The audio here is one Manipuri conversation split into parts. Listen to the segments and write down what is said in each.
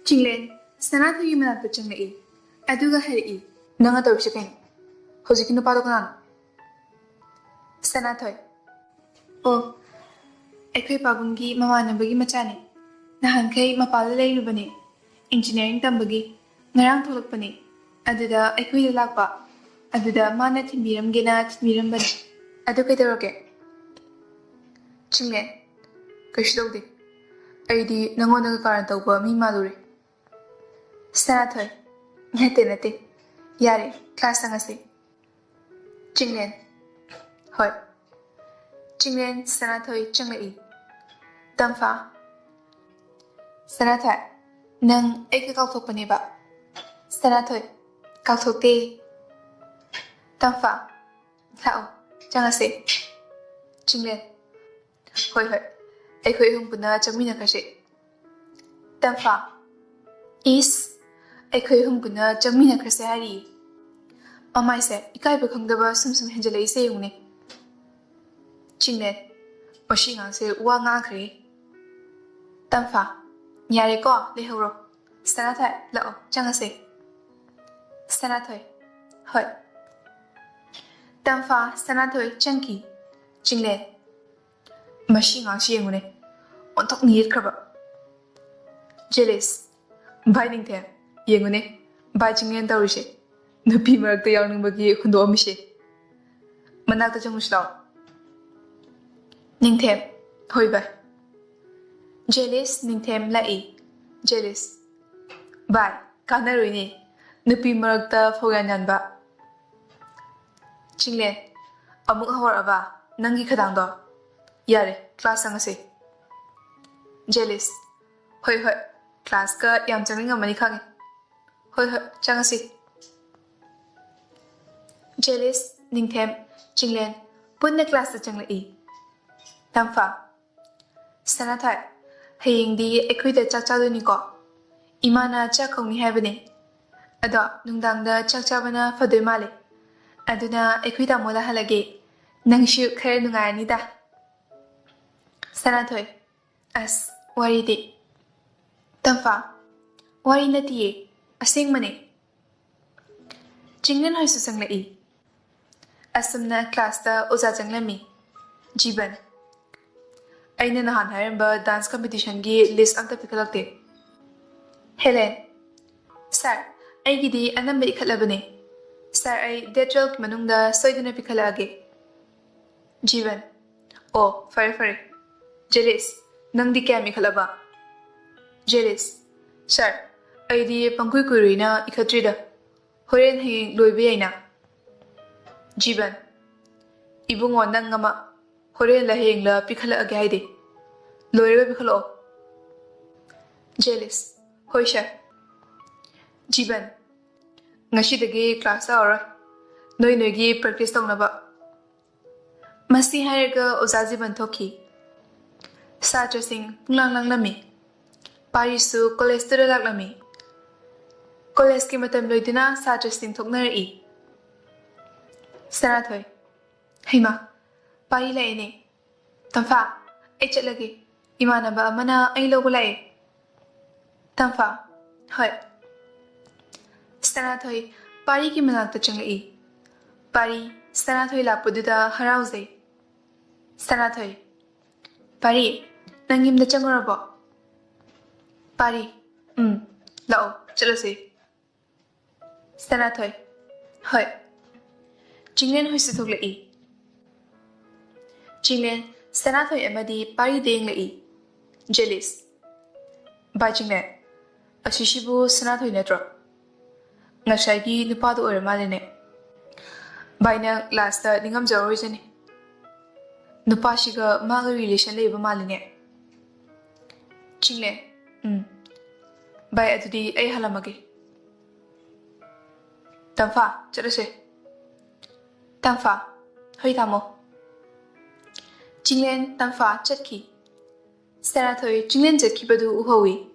Chinglen, Sanathoi manakta changlai. Aduga hari. Nanga tawshikain. Hojikino padokan. Sanathoi. Oh, ekoi pabungi mamanabagi machane. Nahankai mapala layrubane. Engineering tambagi. Ngarang tholakpane. Aduda ekoi lakpa. Aduda mana thimiram gena thimiram bane. Adu kai tawake. Chinglen. Kashidawde. Aidi nangonaga karan tawba mi malure. Sanathoi. Nate. Yare, class tangase. Chinglen. Hoi. Chinglen Sanathoi changlai. Tamfa. Sanathoi. Nang eka kauthokpane ba. Sanathoi. Kauthokte. Tamfa. Lao. Changase. Chinglen. Hoi. Ekoi hung puna changmina kase. Tamfa. Is. Ekoi hung puna changmina kase hari. Amai se ikai bakangdaba sum henjalai se yungne. Chinglen. Oshin se wa nga kre. Tamfa. Nyare ko lehoro. Sanathoi lao changase. Sanathoi. Hoi. Tamfa Sanathoi chanki. Chinglen. Mashi nga se yungne. Ontok niyet kraba. Jealous. Bai Ningthem. Yengune. Bai Chinglen tawrise. Nupi marakta yawnangbagi hundo amise. Manakta changmuslaw. Ningthem. Hoi bai. Jealous Ningthem lai. Jealous. Bai. Kanaroine. Nupi marakta fogan ba. Chinglen. Amuk hawar aba. Nangi khadangdo. Yare. Class angase. Jealous. Hoi. Class ka yam changling amani khange. Hoi changase. Jealous Ningthem Chinglen punna class ta changlai. Tamfa. Sanathoi. Hayengdi ekoi da chak chadoni ko. Amana chak khongni haibane. Ado nungdangda chak chabana fadoi male. Aduna ekoi da mola halage. Nangshu khare nungayani da. Sanathoi. As wari de. Tamfa. Wari natiye. Asing mane. Chinglen hoi su sanglai. Asumna class ta oza changlami. Jiban. Aina nahan hairamba dance competition gi list amta pikhalakte. Helen. Sir, aigidi anamba ikhalabane. Sir, ai day 12 manungda soidana pikhalage. Jiban. Oh, fare. Jealous. Nangdi kya mikhalaba. Jealous. Sir, aidi pangkui kuruina ikhatrida. Horen hing loibe aina. Jiban. Ibungo nang ngama. Horen la hing la pikhala age haide. Loirega pikhalo. Jealous. Hoi sir. Jiban. Ngashi dagi class aura. Noi gi practice tong naba. Masti hairega ozazi bantoki. Satra sing lang lami. Parisu college to lami. College ki matam loidina satra sing thoknari. Sanathoi. Hima. Pari lai ne. Tamfa. Ai chatlage. Imanaba Amana ai logo lai. Tamfa. Hoi. Sanathoi. Pari ki manakta changai. Pari. Sanathoi lapududa harauze. Sanathoi. Pari. Nangimda changorabo. Pari. Lao. Chalase. Sanathoi. Hoi. Chinglen hoi su thoklai. Chinglen Sanathoi amadi pari deng lai. Jealous. Bai Chinglen. Ashishibu Sanathoi netro. Ngashagi nupado oramalene. Bai na last ningam jarojane. Nupashiga maga relation leba maline. Chinglen. Bai adudi ai halamage. Tamfa, chalase. Tamfa, hoi tamo. Chinglen Tamfa Chatki. Sanathoi Chinglen Jatki Badu Uhowi.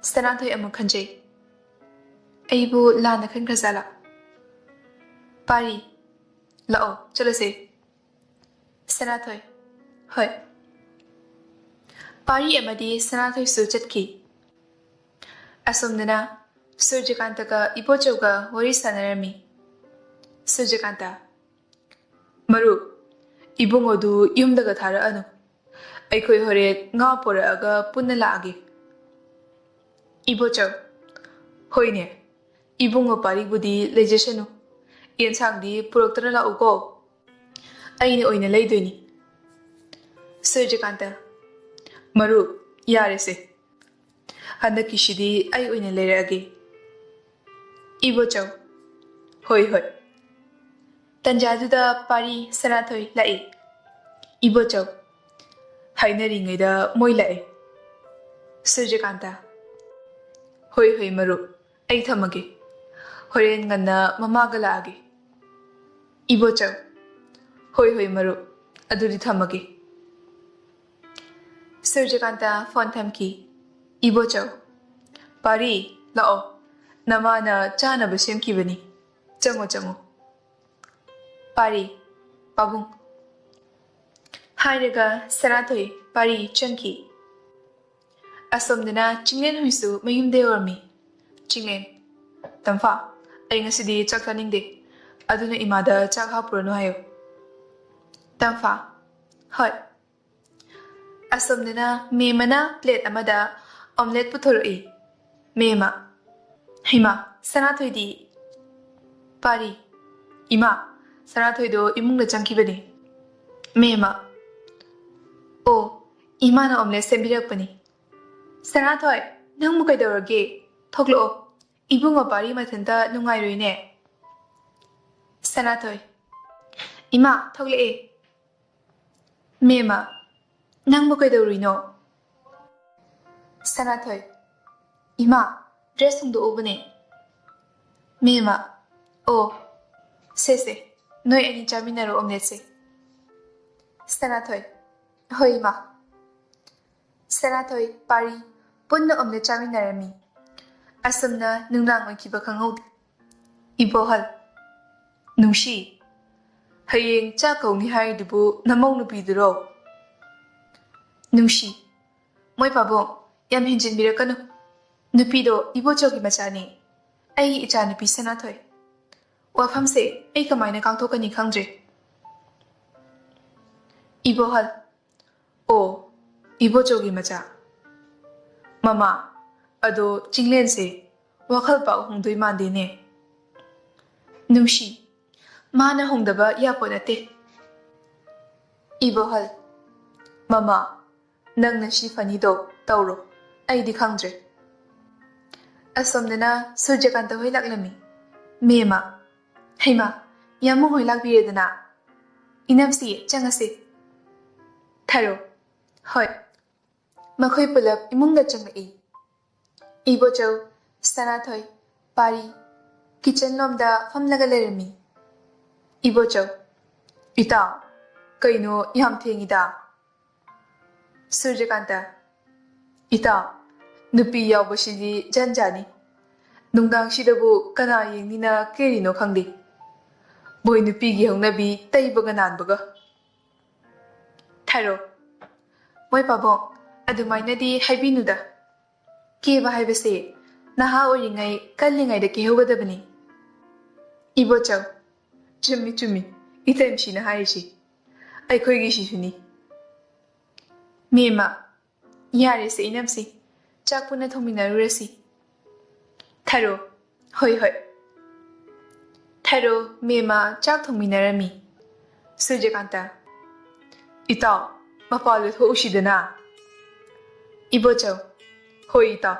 Sanathoi Amukanje. Aibu Lana Kankazala. Pari. Lao, Chalase. Sanathoi. Hoi. Pari Amadi Sanathoi Sujatki. Asomnana. Surjakantaka Ipochoga Wari Sanarami. Surjakanta. Maru. Ibungodu Yumdaga Thara Anu. Aikoi Hore Nga Pora Aga Punalagi. Ibocho. Hoine. Ibungo Pari Budi Legisanu. Ian Sangdi Puroktanala Ugo. Aine Oina Laiduni. Surjakanta. Maru. Yarese. Handa Kishidi Ay Oina Leragi. Ibocho. Hoi hoi. Tanjaduda Pari Sanathoi Lai. Ibocho. Hainaringida Moi Lai. Surjakanta. Hoi hoi maru. Ay thamagi. Horen Gana Mamagalagi. Ibocho. Hoi hoi maru. Adudi thamagi. Surjakanta Fonthamki. Ibocho. Pari Lao. Namana Chana Basim Kibani. Chango chango. Pari. Pabung. Hairaga Sanathoi Pari Chanki. Asomdana Chinglen Huisu Mayum de Ormi. Chinglen. Tamfa. Aringasidi Chakaning Aduna Imada Chakha Purano Hayo. Tamfa. Hoi. Asomdana Memana Plate Amada Omelette Putoroi. Mema. Hima. Sanathoi di. Pari. Ima. Sanathoi do imungda changkibani. Mema. O. Imana omelette sembirakpani. Sanathoi. Nang mukai daurage. Thoklo. Ibungo pari mathanta nungairoine. Sanathoi. Ima. Thokle e. Mema. Nang mukai daurino. Sanathoi. Ima. Dress hung do obane. Mema. O. Se. Noi ani chaminaro omelette se. Sanathoi. Hoi ma. Sanathoi Pari Punna omelette chaminarami. Asamna nungrang oikiba khanghaudi. Ibohal. Nungshi. Hayeng chakauni haidubu namong nupiduro. Nungshi. Moi pabong. Yam hinjin birakanu. Nupido Ibochogi Machani. Ay icha nupi Sanathoi. Wafamse ay kamaina kangtokani khangdre. Ibohal. O. Ibochogi Macha. Mama. Ado Chinglen se. Wakal pa hongdoi mandine. Nungshi. Mana hongdaba yaponate. Ibohal. Mama. Nang nashi fanido tauro. Ay di khangdre. Asomdana Surjakanta Hoi Laklami. Mema. Heima. Yamu Hoi Lakbiredana. Inamsi Changasi. Tharo. Hoi. Makhoi Pulap Imunga Changai. Ibocho. Sanathoi. Pari. Kitchen Lomda Famlagalerami. Ibocho. Ita. Kaino Yam Thengida. Surjakanta. Ita. Nupi Yawbashidi Janjani. Nungdang Shidabu Kana Yinina Kerino Khangdi. Boy Nupi Hongnabi Taibagan Baga. Tharo. Moi Pabong. Adumaina di Haibinuda. Kiba Haibase. Naha Oringai Kalingai the Kihogadabani. Ibocho. Chumi. Item Shina Haishi. I Koigishi Shuni. Mima. Yaris Inamsi. Chakpuna Tomina Resi. Tharo. Hoi hoi. Tharo Mema Chak Tominarami. Surjakanta. Ita. Mapalut ho ushidana. Ibocho. Hoi ita.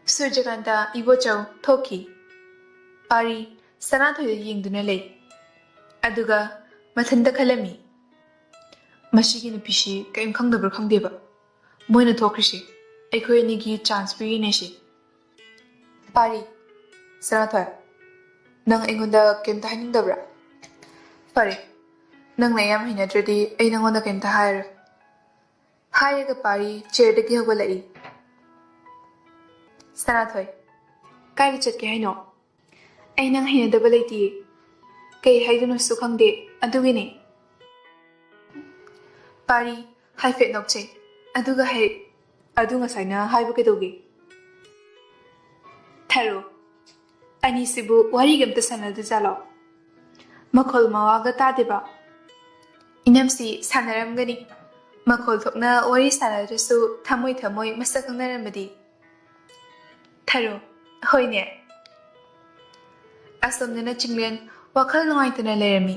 Surjakanta Ibocho Toki. Pari Sanathoi Yingdunale. Aduga Mathanda Kalami. Mashigi Nupishi Kaim Kangdabur Kangdeba. Moina Tokrishi. Aikoi Nigi chance Pirineshi. Pari. Sanathoi. Nang Ingunda Kim Tahaning Dabra. Pari. ꯅꯪꯅ ꯌꯥꯝ ꯍꯩꯅꯗ꯭ꯔꯗꯤ ꯑꯩ ꯅꯪꯉꯣꯟꯗ ꯀꯩꯝꯇ ꯍꯥꯏꯔꯣꯏ ꯍꯥꯏꯔꯒ ꯄꯥꯔꯤ ꯆꯤꯌꯔꯗꯒꯤ ꯍꯧꯒꯠꯂꯛꯏ ꯁꯅꯥꯊꯣꯏ ꯀꯥꯏꯗ ꯆꯠꯀꯦ ꯍꯥꯏꯅꯣ ꯑꯩ ꯅꯪ ꯍꯩꯅꯗꯕ ꯂꯩꯇꯤꯌꯦ ꯀꯩ ꯍꯥꯏꯗꯣꯏꯅꯣꯁꯨ ꯈꯪꯗꯦ ꯑꯗꯨꯒꯤꯅꯦ ꯄꯥꯔꯤ ꯍꯥꯏꯐꯦꯠ ꯅꯣꯛꯆꯩ ꯑꯗꯨꯒ ꯑꯗꯨ ꯉꯁꯥꯏꯅ ꯍꯥꯏꯕ ꯀꯩꯗꯧꯒꯦ ꯊꯥꯔꯣ ꯑꯅꯤꯁꯤꯕꯨ ꯋꯥꯔꯤꯒ ꯑꯝꯇ ꯁꯥꯟꯅꯗꯖꯥꯠꯂꯣ ꯃꯈꯣꯜ ꯃꯋꯥꯒ ꯇꯥꯗꯦꯕ ꯏꯅꯝꯁꯤ ꯁꯥꯟꯅꯔꯝꯒꯅꯤ ꯃꯈꯣꯜ ꯊꯣꯛꯅ ꯋꯥꯔꯤ ꯁꯥꯟꯅꯗ꯭ꯔꯁꯨ ꯊꯃꯣꯏ ꯊꯃꯣꯏ ꯃꯁꯛ ꯈꯪꯅꯔꯝꯕꯗꯤ ꯊꯥꯔꯣ ꯍꯣꯏꯅꯦ ꯑꯁꯣꯝꯗꯅ ꯆꯤꯡꯂꯦꯟ ꯋꯥꯈꯜ ꯅꯨꯡꯉꯥꯏꯇꯅ ꯂꯩꯔꯝꯃꯤ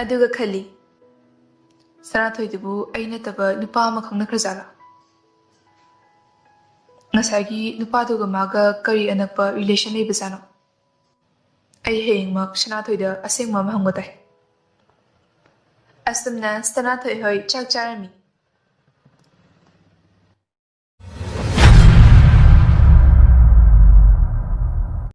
ꯑꯗꯨꯒ ꯈꯜꯂꯤ ꯁꯅꯥꯊꯣꯏꯗꯨꯕꯨ ꯑꯩ ꯅꯠꯇꯕ ꯅꯨꯄꯥ ꯑꯃ ꯈꯪꯅꯈ꯭ꯔꯖꯥꯠꯂꯥ ꯉꯁꯥꯏꯒꯤ ꯅꯨꯄꯥꯗꯨꯒ ꯃꯥꯒ ꯀꯔꯤ ꯑꯅꯛꯄ ꯔꯤꯂꯦꯁꯟ ꯂꯩꯕꯖꯥꯠꯅꯣ ꯑꯩ ꯍꯌꯦꯡꯃꯛ ꯁꯅꯥꯊꯣꯏꯗ ꯑꯁꯦꯡꯕ ꯑꯃ ꯍꯪꯕ ꯇꯥꯏ ꯑꯁꯨꯝꯅ ꯁꯅꯥꯊꯣꯏ ꯍꯣꯏ ꯆꯥꯛ ꯆꯥꯔꯝꯃꯤ